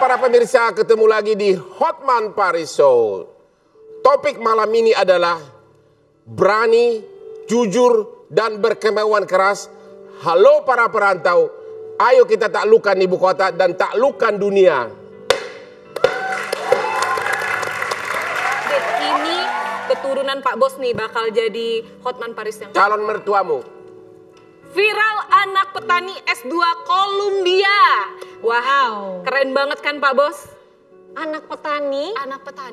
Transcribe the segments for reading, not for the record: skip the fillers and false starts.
para pemirsa, ketemu lagi di Hotman Paris Show. Topik malam ini adalah berani, jujur, dan berkemauan keras. Halo para perantau, ayo kita taklukkan ibu kota dan taklukkan dunia. Ini keturunan Pak Bos nih bakal jadi Hotman Paris yang calon mertuamu. Viral anak petani S2 Columbia. Wow, keren banget kan Pak Bos? Anak petani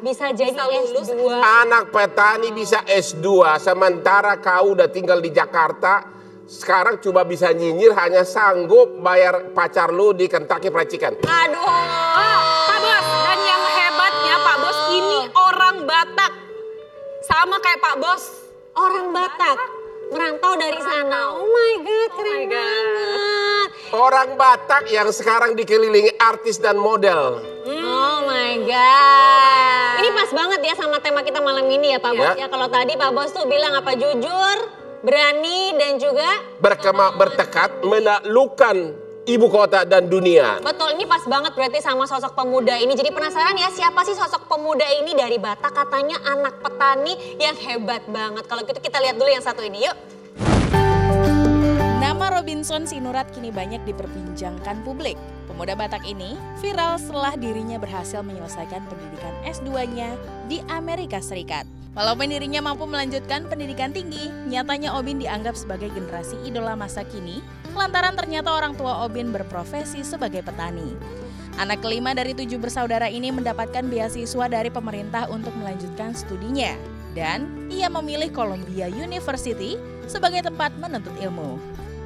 bisa jadi lulus S2. Anak petani bisa S2, sementara kau udah tinggal di Jakarta. Sekarang cuma bisa nyinyir, hanya sanggup bayar pacar lu di Kentucky Fried Chicken. Aduh. Pak Bos, dan yang hebatnya Pak Bos ini orang Batak. Sama kayak Pak Bos. Orang Batak. Merantau dari sana. Oh my God, keren banget. Orang Batak yang sekarang dikelilingi artis dan model. Oh my God. Ini pas banget ya sama tema kita malam ini ya Pak Bos. Ya, kalau tadi Pak Bos tuh bilang apa, jujur, berani, dan juga bertekad menaklukkan ibu kota dan dunia. Betul, ini pas banget berarti sama sosok pemuda ini. Jadi penasaran ya, siapa sih sosok pemuda ini dari Batak? Katanya anak petani yang hebat banget. Kalau gitu kita lihat dulu yang satu ini, yuk. Nama Robinson Sinurat kini banyak diperbincangkan publik. Pemuda Batak ini viral setelah dirinya berhasil menyelesaikan pendidikan S2-nya di Amerika Serikat. Walaupun dirinya mampu melanjutkan pendidikan tinggi, nyatanya Obin dianggap sebagai generasi idola masa kini, lantaran ternyata orang tua Obin berprofesi sebagai petani. Anak kelima dari 7 bersaudara ini mendapatkan beasiswa dari pemerintah untuk melanjutkan studinya. Dan ia memilih Columbia University sebagai tempat menuntut ilmu.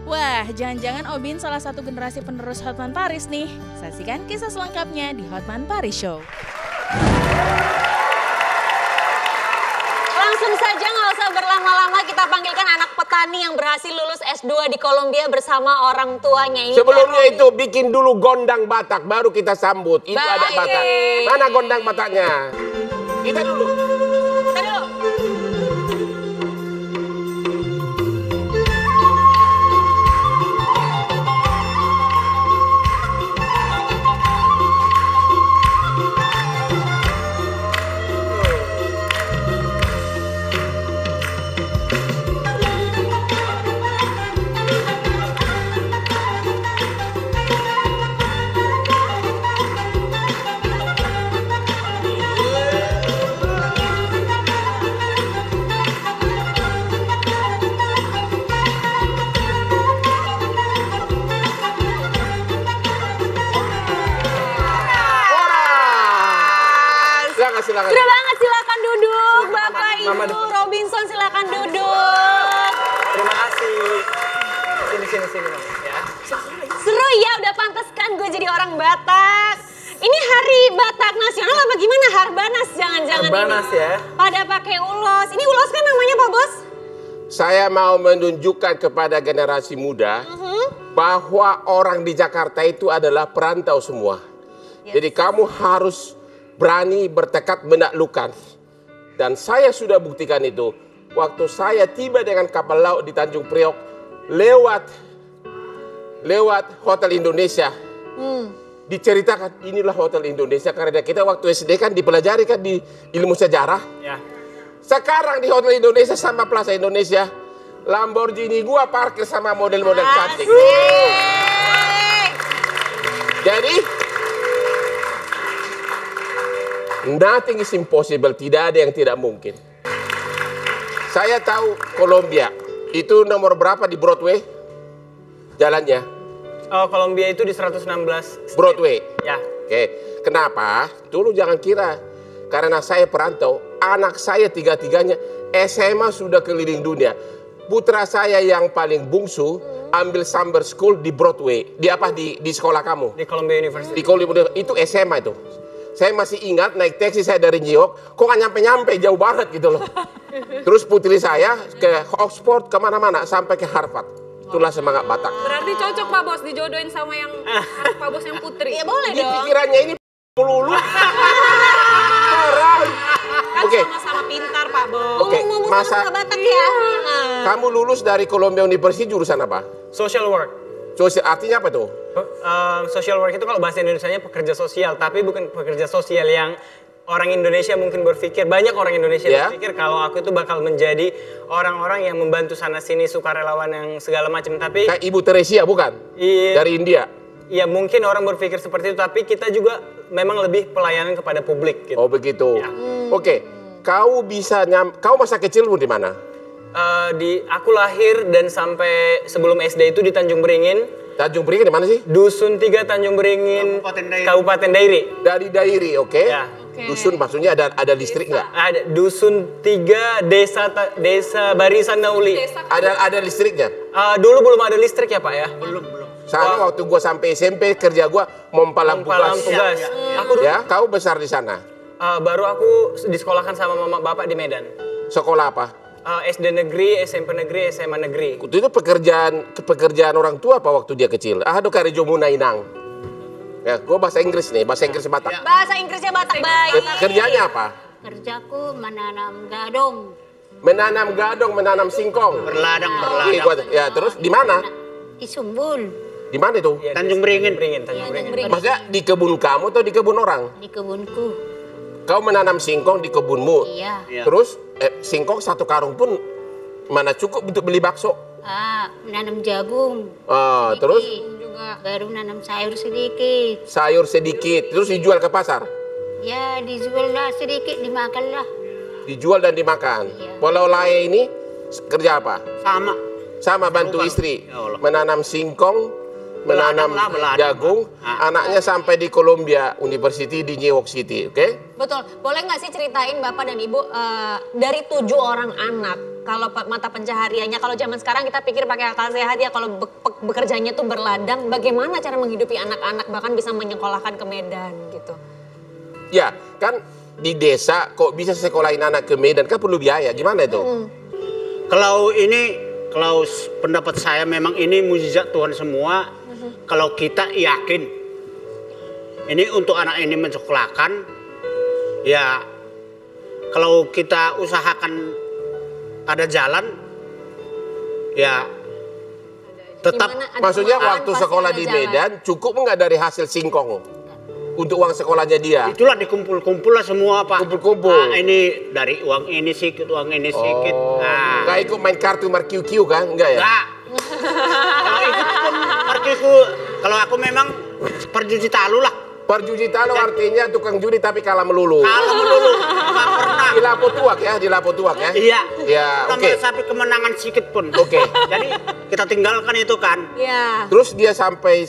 Wah, jangan-jangan Obin salah satu generasi penerus Hotman Paris nih. Saksikan kisah selengkapnya di Hotman Paris Show. Langsung saja, nggak usah berlama-lama, kita panggilkan anak petani yang berhasil lulus S2 di Columbia bersama orang tuanya. Ini sebelumnya itu bikin dulu gondang Batak, baru kita sambut. Itu ada Batak. Mana gondang Bataknya? Kita dulu. Silakan. Sudah banget, silakan duduk Bapak Ibu. Robinson silakan duduk. Terima kasih. Sini ya. Seru ya, udah pantas kan gue jadi orang Batak. Ini hari Batak Nasional apa gimana? Harbanas jangan-jangan Harbanas ini. Ya. Pada pakai ulos. Ini ulos kan namanya Pak Bos? Saya mau menunjukkan kepada generasi muda bahwa orang di Jakarta itu adalah perantau semua. Jadi kamu harus berani, bertekad menaklukkan. Dan saya sudah buktikan itu. Waktu saya tiba dengan kapal laut di Tanjung Priok, lewat Hotel Indonesia. Diceritakan, inilah Hotel Indonesia. Karena kita waktu SD kan dipelajari kan di ilmu sejarah. Ya. Sekarang di Hotel Indonesia sama Plaza Indonesia, Lamborghini gua parkir sama model-model cantik. Jadi nothing is impossible, tidak ada yang tidak mungkin. Saya tahu Columbia, itu nomor berapa di Broadway? Jalannya? Oh, Columbia itu di 116 Broadway? Ya. Oke, kenapa? Dulu jangan kira, karena saya perantau, anak saya tiga-tiganya SMA sudah keliling dunia. Putra saya yang paling bungsu, ambil summer school di Broadway. Di sekolah kamu? Di Columbia University. Di Columbia, itu SMA itu. Saya masih ingat naik taksi saya dari New York, kok nggak nyampe-nyampe, jauh banget gitu loh. Terus putri saya ke Oxford, kemana-mana, sampai ke Harvard. Itulah semangat Batak. Berarti cocok Pak Bos dijodohin sama yang anak Pak Bos yang putri. Ya boleh Di dong. pikirannya ini lulu. Kan sama-sama pintar Pak Bos. Oke, masa Batak ya. kamu lulus dari Columbia University jurusan apa? Social work. Sosial, artinya apa tuh? Social work itu kalau bahasa Indonesianya pekerja sosial, tapi bukan pekerja sosial yang orang Indonesia mungkin berpikir, banyak orang Indonesia berpikir kalau aku itu bakal menjadi orang-orang yang membantu sana-sini, sukarelawan yang segala macam. Tapi Kayak Ibu Teresia bukan? Iya. Dari India. Ya mungkin orang berpikir seperti itu, tapi kita juga memang lebih pelayanan kepada publik gitu. Oh begitu. Ya. Oke, kau kau masa kecilmu di mana? Aku lahir dan sampai sebelum SD itu di Tanjung Beringin. Tanjung Beringin di mana sih? Dusun 3 Tanjung Beringin, Kabupaten Dairi. Dari Dairi, oke? Ya. Dusun maksudnya ada listrik nggak? Ada Dusun 3 Desa Barisan Nauli. Ada listriknya? Dulu belum ada listrik ya Pak ya? Belum. Soalnya waktu gua sampai SMP kerja gua mompa lampu gas. Aku dulu, Ya, kau besar di sana. baru aku disekolahkan sama mama bapak di Medan. Sekolah apa? SD negeri, SMP negeri, SMA negeri. Itu pekerjaan orang tua apa waktu dia kecil? Aduh karejo munainang. Ya, gua bahasa Inggris nih, bahasa Inggris Batak. Bahasa Inggrisnya Batak baik. Kerjanya apa? Kerjaku menanam gadong. Menanam gadong, menanam singkong. Berladang. Ya, terus di mana? Di Sumbul, Di mana itu? Tanjung Beringin. Tanjung Beringin. Maksudnya di kebun kamu atau di kebun orang? di kebunku. Kau menanam singkong di kebunmu. Iya. Terus singkong satu karung pun mana cukup untuk beli bakso. Menanam jagung. Terus Juga. Baru nanam sayur sedikit. sayur sedikit, terus dijual ke pasar. Ya dijual lah sedikit, dimakan lah. Dijual dan dimakan. Iya. Walau lae ini kerja apa? Sama. Sama bantu istri. Ya Allah. Menanam singkong, menanam Beladang. jagung. Anaknya sampai di Columbia University di New York City, oke? Betul. Boleh nggak sih ceritain Bapak dan Ibu dari 7 orang anak, kalau mata pencahariannya, kalau zaman sekarang kita pikir pakai akal sehat ya, kalau bekerjanya tuh berladang, bagaimana cara menghidupi anak-anak bahkan bisa menyekolahkan ke Medan gitu? Ya, kan di desa kok bisa sekolahin anak ke Medan kan perlu biaya. Gimana itu? Kalau pendapat saya memang ini mukjizat Tuhan semua. Kalau kita yakin ini untuk anak ini mensekolahkan, ya kalau kita usahakan ada jalan, ya tetap. Maksudnya waktu sekolah di Medan cukup nggak dari hasil singkong? Untuk uang sekolahnya dia? Itulah dikumpul-kumpul lah semua Pak. Kumpul-kumpul. Nah, ini dari uang ini sedikit, uang ini sedikit. Nah. Nggak ikut main kartu markiu-kiu kan? Enggak ya? Enggak. Kalau ikut pun parkirku, kalau aku memang perjuji talu lah. Perjuji talu artinya tukang judi tapi kalah melulu. Kalau melulu, nggak pernah. Di lapo tuak ya? Iya. Ya, oke. Sampai kemenangan sedikit pun. Oke. Jadi kita tinggalkan itu kan. Iya. Terus dia sampai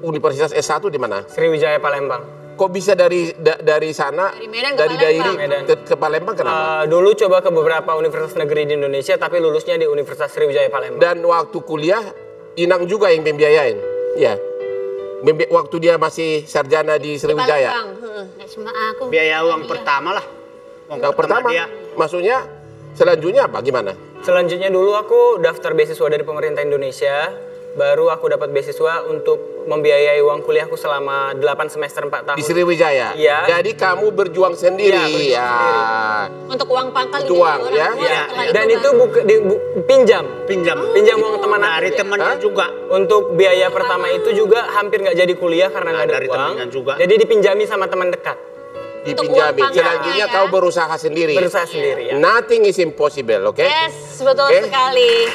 Universitas S1 di mana? Sriwijaya Palembang. Kok bisa dari sana, Dari Medan ke dari Palembang? Dairi ke Palembang kenapa? Dulu coba ke beberapa universitas negeri di Indonesia, tapi lulusnya di Universitas Sriwijaya Palembang. Dan waktu kuliah, Inang juga yang membiayain? Iya. Waktu dia masih sarjana di Sriwijaya? Nggak cuma aku. Biaya uang pertama lah. Yang pertama, dia. maksudnya selanjutnya apa? Gimana? Selanjutnya dulu aku daftar beasiswa dari pemerintah Indonesia. Baru aku dapat beasiswa untuk membiayai uang kuliahku selama 8 semester 4 tahun. Di Sriwijaya? Iya. Jadi kamu berjuang sendiri? Iya, berjuang Untuk uang pangkal Untuk uang, orang ya? tua, Iya. setelah Dan kan. itu pinjam Pinjam uang teman aku. dari temannya Hah? juga. Untuk biaya pertama itu juga hampir nggak jadi kuliah karena nggak ada dari uang. temannya juga. Jadi dipinjami sama teman dekat. Dipinjami. uang Selanjutnya pangkalnya, kau ya? berusaha sendiri. Berusaha sendiri ya. Nothing is impossible, oke? Yes, betul Oke. sekali.